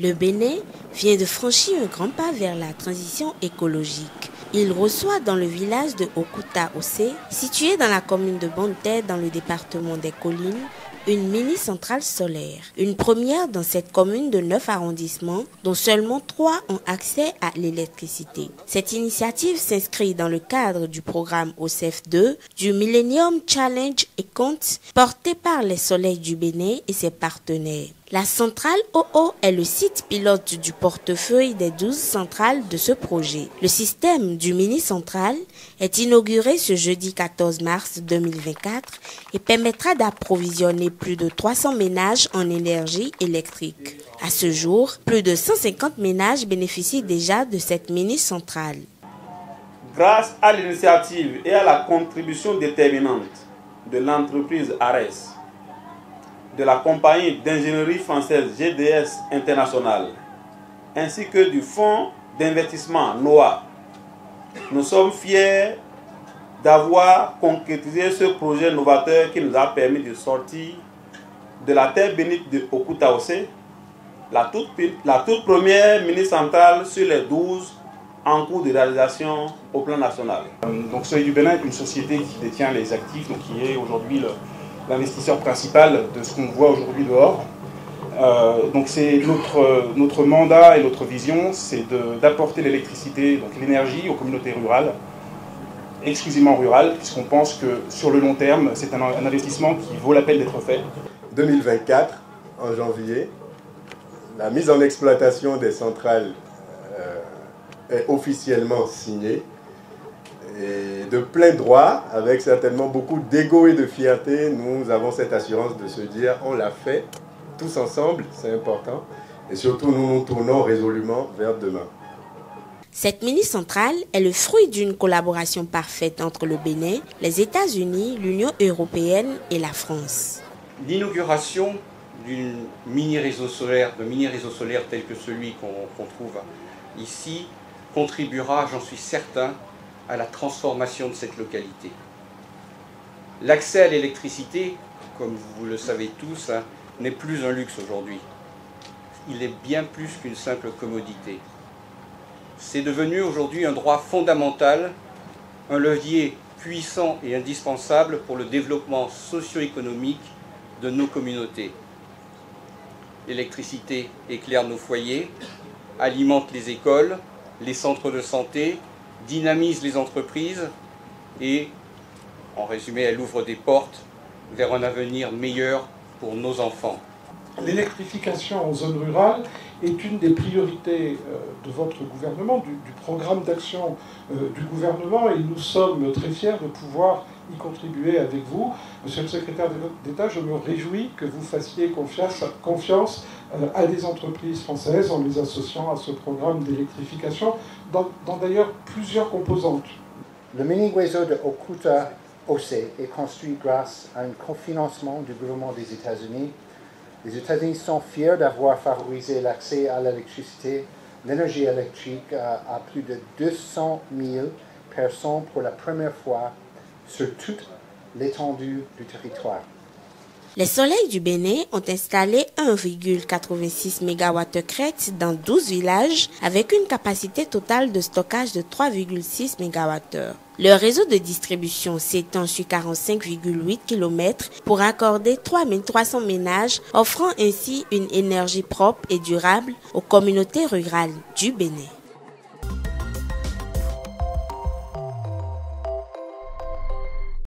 Le Bénin vient de franchir un grand pas vers la transition écologique. Il reçoit dans le village de Okuta-Ose, situé dans la commune de Bonté dans le département des Collines, une mini-centrale solaire. Une première dans cette commune de 9 arrondissements, dont seulement 3 ont accès à l'électricité. Cette initiative s'inscrit dans le cadre du programme OCEF2 du Millennium Challenge et compte, porté par les Soleils du Bénin et ses partenaires. La centrale OO est le site pilote du portefeuille des 12 centrales de ce projet. Le système du mini-centrale est inauguré ce jeudi 14 mars 2024 et permettra d'approvisionner plus de 300 ménages en énergie électrique. À ce jour, plus de 150 ménages bénéficient déjà de cette mini-centrale. Grâce à l'initiative et à la contribution déterminante de l'entreprise ARES, de la compagnie d'ingénierie française GDS International, ainsi que du fonds d'investissement NOAA, nous sommes fiers d'avoir concrétisé ce projet novateur qui nous a permis de sortir de la terre bénite de Okuta-Ose, la toute première mini-centrale sur les 12 en cours de réalisation au plan national. Donc Soleil du Bénin est une société qui détient les actifs, donc qui est aujourd'hui l'investisseur principal de ce qu'on voit aujourd'hui dehors. Donc c'est notre mandat et notre vision, c'est d'apporter l'électricité, donc l'énergie aux communautés rurales, exclusivement rurales, puisqu'on pense que sur le long terme, c'est un investissement qui vaut la peine d'être fait. 2024, en janvier, la mise en exploitation des centrales est officiellement signée. Et de plein droit, avec certainement beaucoup d'ego et de fierté, nous avons cette assurance de se dire on l'a fait tous ensemble, c'est important. Et surtout, nous nous tournons résolument vers demain. Cette mini-centrale est le fruit d'une collaboration parfaite entre le Bénin, les États-Unis, l'Union européenne et la France. L'inauguration d'un mini-réseau solaire tel que celui qu'on trouve ici contribuera, j'en suis certain, à la transformation de cette localité. L'accès à l'électricité, comme vous le savez tous, n'est plus un luxe aujourd'hui. Il est bien plus qu'une simple commodité. C'est devenu aujourd'hui un droit fondamental, un levier puissant et indispensable pour le développement socio-économique de nos communautés. L'électricité éclaire nos foyers, alimente les écoles, les centres de santé, dynamise les entreprises et, en résumé, elle ouvre des portes vers un avenir meilleur pour nos enfants. L'électrification en zone rurale est une des priorités de votre gouvernement, du programme d'action du gouvernement, et nous sommes très fiers de pouvoir y contribuer avec vous. Monsieur le secrétaire d'État, je me réjouis que vous fassiez confiance à des entreprises françaises en les associant à ce programme d'électrification dans d'ailleurs plusieurs composantes. Le mini-réseau de Okuta-Ose est construit grâce à un cofinancement du gouvernement des États-Unis. Les États-Unis sont fiers d'avoir favorisé l'accès à l'électricité, l'énergie électrique à plus de 200 000 personnes pour la première fois sur toute l'étendue du territoire. Les Soleils du Bénin ont installé 1,86 MW crête dans 12 villages avec une capacité totale de stockage de 3,6 MWh. Leur réseau de distribution s'étend sur 45,8 km pour accorder 3300 ménages, offrant ainsi une énergie propre et durable aux communautés rurales du Bénin.